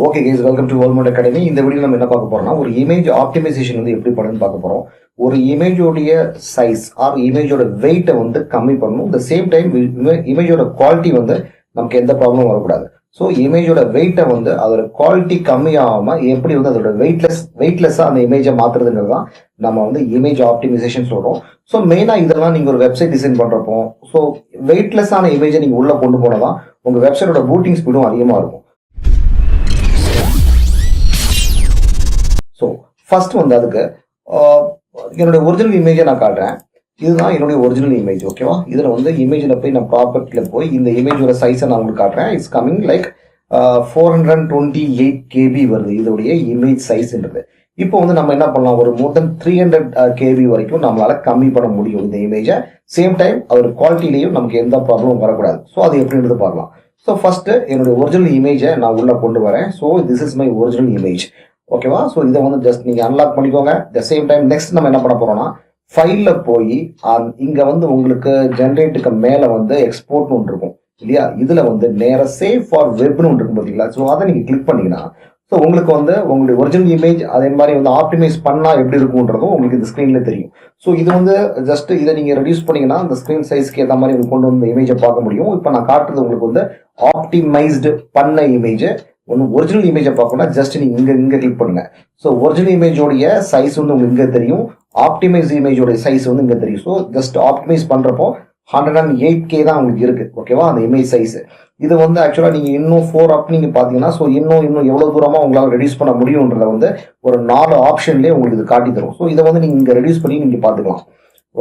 Okay guys, welcome to world academy. இந்த video நம்ம என்ன பார்க்க போறோம்னா, ஒரு இமேஜ் ஆப்டிமைசேஷன் வந்து எப்படி பண்ணுன்னு பார்க்க போறோம். ஒரு இமேஜோடைய சைஸ் ஆர் இமேஜோட வெயிட்டை வந்து கம்மி பண்ணணும். இந்த சேம் டைம் இமேஜோட குவாலிட்டி வந்து நமக்கு எந்த ப்ராப்ளமும் வரக்கூடாது. ஸோ இமேஜோட வெயிட்டை வந்து அதோட குவாலிட்டி கம்மியாகாம எப்படி வந்து அதோட வெயிட்லெஸ்ஸாக அந்த இமேஜை மாற்றுறதுங்கிறது தான் நம்ம வந்து இமேஜ் ஆப்டிமைசேஷன் சொல்கிறோம். ஸோ மெயினாக இதெல்லாம் நீங்கள் ஒரு வெப்சைட் டிசைன் பண்ணுறப்போ ஸோ வெயிட்லெஸ்ஸான இமேஜை நீங்கள் உள்ளே கொண்டு போனால் தான் உங்கள் வெப்சைட்டோட பூட்டிங் ஸ்பீடும் அதிகமாக இருக்கும். ஸோ ஃபர்ஸ்ட் வந்து அதுக்கு என்னுடைய ஒரிஜினல் இமேஜை நான் காட்டுறேன். இதுதான் என்னுடைய ஒரிஜினல் இமேஜ், ஓகேவா? இதில் வந்து இமேஜில் போய் நான் ப்ராப்பர்ட்டியில் போய் இந்த இமேஜோட சைஸை நான் உங்களுக்கு காட்டுறேன். இட்ஸ் கம்மிங் லைக் 428 KB வருது இதோடைய இமேஜ் சைஸ்ன்றது. இப்போ வந்து நம்ம என்ன பண்ணலாம், ஒரு மோர் தென் 300 KB வரைக்கும் நம்மளால கம்மி பண்ண முடியும் இந்த இமேஜை. சேம் டைம் அதோட குவாலிட்டிலையும் நமக்கு எந்த ப்ராப்ளமும் வரக்கூடாது. ஸோ அது எப்படின்றது பார்க்கலாம். ஸோ ஃபர்ஸ்ட் என்னுடைய ஒரிஜினல் இமேஜை நான் உள்ளே கொண்டு வரேன். So this is my original image, ஓகேவா? ஸோ இதை வந்து ஜஸ்ட் நீங்கள் அன்லாக் பண்ணிக்கோங்க. த சேம் டைம் நெக்ஸ்ட் நம்ம என்ன பண்ண போறோம்னா, ஃபைலில் போய் இங்கே வந்து உங்களுக்கு ஜென்ரேட்டுக்கு மேலே வந்து எக்ஸ்போர்ட்னு ஒன்று இருக்கும் இல்லையா? இதில் வந்து நேராக சேவ் ஃபார் வெப்னு ஒன்று இருக்கும் பார்த்தீங்களா? ஸோ அதை நீங்கள் கிளிக் பண்ணீங்கன்னா ஸோ உங்களுக்கு வந்து உங்களுடைய ஒரிஜினல் இமேஜ் அதே மாதிரி வந்து ஆப்டிமைஸ் பண்ணால் எப்படி இருக்கும்ன்றதும் உங்களுக்கு இந்த ஸ்க்ரீனில் தெரியும். ஸோ இது வந்து ஜஸ்ட் இதை நீங்கள் ரெடியூஸ் பண்ணீங்கன்னா அந்த ஸ்க்ரீன் சைஸ்க்கு ஏற்ற மாதிரி உங்களுக்கு கொண்டு வந்து இமேஜை பார்க்க முடியும். இப்போ நான் காட்டுறது உங்களுக்கு வந்து ஆப்டிமைஸ்டு பண்ண இமேஜ். ஒன்று ஒரிஜினல் இமேஜை பார்க்கணும்னா ஜஸ்ட் நீங்கள் இங்கே கிளிக் பண்ணுங்க. ஸோ ஒரிஜினல் இமேஜோடைய சைஸ் வந்து உங்களுக்கு இங்கே தெரியும், ஆப்டிமைஸ் இமேஜோடைய சைஸ் வந்து இங்கே தெரியும். ஸோ ஜஸ்ட் ஆப்டிமைஸ் பண்ணுறப்போ 108K தான் உங்களுக்கு இருக்கு, ஓகேவா? அந்த இமேஜ் சைஸ். இது வந்து ஆக்சுவலாக நீங்கள் இன்னும் 4 அப் நீங்கள் பார்த்தீங்கன்னா ஸோ இன்னும் எவ்வளோ தூரமாக உங்களால் ரெடியூஸ் பண்ண முடியுன்றதை வந்து ஒரு 4 ஆப்ஷன்லேயே உங்களுக்கு இது காட்டி தரும். ஸோ இதை வந்து நீங்கள் இங்கே ரெடியூஸ் பண்ணி நீங்கள் பார்த்துக்கலாம்,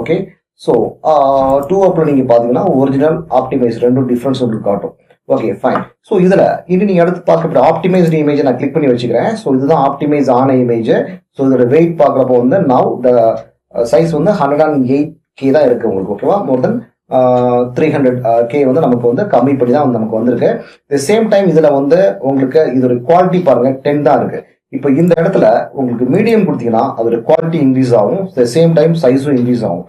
ஓகே? ஸோ 2 அப்பில் நீங்கள் பார்த்தீங்கன்னா ஒரிஜினல் ஆப்டிமைஸ் ரெண்டும் டிஃப்ரென்ஸ் உங்களுக்கு காட்டும். Okay fine. ஸோ இதில் இனி நீங்கள் அடுத்து பார்க்க ஆப்டிமைஸ்டு இமேஜை நான் கிளிக் பண்ணி வச்சுக்கிறேன். ஸோ இதுதான் ஆப்டிமைஸ் ஆன இமேஜ். ஸோ இதோட வெயிட் பார்க்குறப்போ வந்து நவ் த சைஸ் வந்து 108K தான் இருக்குது உங்களுக்கு, ஓகேவா? மோர் தென் 300K வந்து நமக்கு வந்து கம்மி பண்ணி தான் நமக்கு வந்திருக்கு. த சேம் டைம் இதில் வந்து உங்களுக்கு இதோட குவாலிட்டி பாருங்கள் 10 தான் இருக்குது. இப்போ இந்த இடத்துல உங்களுக்கு மீடியம் கொடுத்தீங்கன்னா அதோட குவாலிட்டி இன்க்ரீஸ் ஆகும், த சேம் டைம் சைஸும் இன்க்ரீஸ் ஆகும்.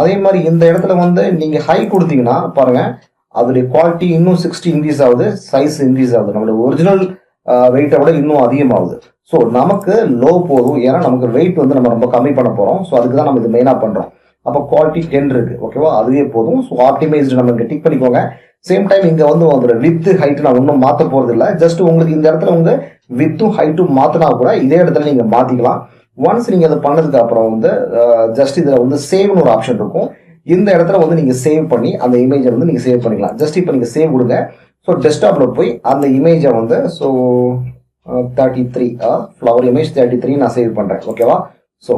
அதே மாதிரி இந்த இடத்துல வந்து நீங்கள் ஹை கொடுத்தீங்கன்னா பாருங்கள் அதோடைய குவாலிட்டி இன்னும் 60 இன்க்ரீஸ் ஆகுது, சைஸ் இன்க்ரீஸ் ஆகுது, நம்மளோட ஒரிஜினல் வெயிட்டை விட இன்னும் அதிகமாகுது. ஸோ நமக்கு லோ போதும், ஏன்னா நமக்கு வெயிட் வந்து நம்ம ரொம்ப கம்மி பண்ண போகிறோம். ஸோ அதுக்கு தான் நம்ம இது மெயினாக பண்ணுறோம். அப்போ குவாலிட்டி 10 இருக்கு, ஓகேவா? அதுவே போதும். ஸோ ஆப்டிமைஸ்டு நம்ம இங்கே டிக் பண்ணிக்கோங்க. சேம் டைம் இங்கே வந்து அதோட வித் ஹைட்டு நான் ஒன்றும் மாற்ற போகிறது இல்லை. ஜஸ்ட் உங்களுக்கு இந்த இடத்துல உங்க வித்தும் ஹைட்டும் மாற்றினா கூட இதே இடத்துல நீங்கள் மாற்றிக்கலாம். ஒன்ஸ் நீங்கள் அதை பண்ணதுக்கு அப்புறம் வந்து ஜஸ்ட் இதில் வந்து சேவ்னு ஒரு ஆப்ஷன் இருக்கும். இந்த இடத்துல வந்து நீங்கள் சேவ் பண்ணி அந்த இமேஜை வந்து நீங்கள் சேவ் பண்ணிக்கலாம். ஜஸ்ட் இப்போ நீங்கள் சேவ் கொடுங்க. ஸோ டெஸ்க்டாப்பில் போய் அந்த இமேஜை வந்து ஸோ 33 ஃப்ளவர் இமேஜ் 33 நான் சேவ் பண்ணுறேன், ஓகேவா? ஸோ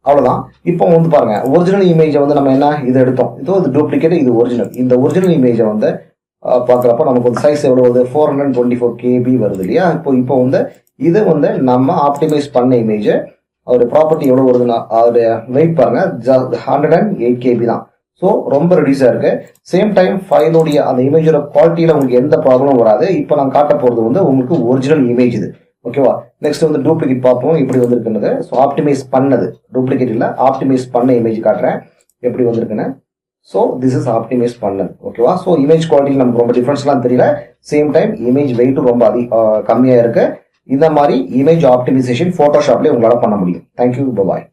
அவ்வளோதான். இப்போ வந்து பாருங்க ஒரிஜினல் இமேஜை வந்து நம்ம என்ன இது எடுத்தோம், இது டூப்ளிகேட், இது ஒரிஜினல். இந்த ஒரிஜினல் இமேஜை வந்து பார்க்குறப்ப நமக்கு வந்து சைஸ் எவ்வளோ வருது, 424 KB வருது இல்லையா? இப்போ வந்து இது வந்து நம்ம ஆப்டிமைஸ் பண்ண இமேஜ். அதோட ப்ராப்பர்ட்டி எவ்வளோ வருதுன்னா அதோடைய வெயிட் பாருங்க 108 KB தான். ஸோ ரொம்ப ரெடியூஸாக இருக்கு. சேம் டைம் ஃபைலோடைய அந்த இமேஜோட குவாலிட்டியில் உங்களுக்கு எந்த ப்ராப்ளமும் வராது. இப்போ நான் காட்ட போகிறது வந்து உங்களுக்கு ஒரிஜினல் இமேஜ் இது, ஓகேவா? நெக்ஸ்ட் வந்து டூப்ளிகேட் பார்ப்போம் எப்படி வந்திருக்குன்னு. ஸோ ஆப்டிமைஸ் பண்ணது டூப்ளிகேட் இல்லை, ஆப்டிமைஸ் பண்ண இமேஜ் காட்டுறேன் எப்படி வந்திருக்குன்னு. ஸோ திஸ் இஸ் ஆப்டிமைஸ் பண்ணது, ஓகேவா? ஸோ இமேஜ் குவாலிட்டி நமக்கு ரொம்ப டிஃப்ரென்ஸ்லாம் தெரியல. சேம் டைம் இமேஜ் வெயிட்டும் ரொம்ப கம்மியாக இருக்கு. இந்த மாதிரி இமேஜ் ஆப்டிமைசேஷன் ஃபோட்டோஷாப்லேயே உங்களால் பண்ண முடியும். தேங்க்யூ, பாய்.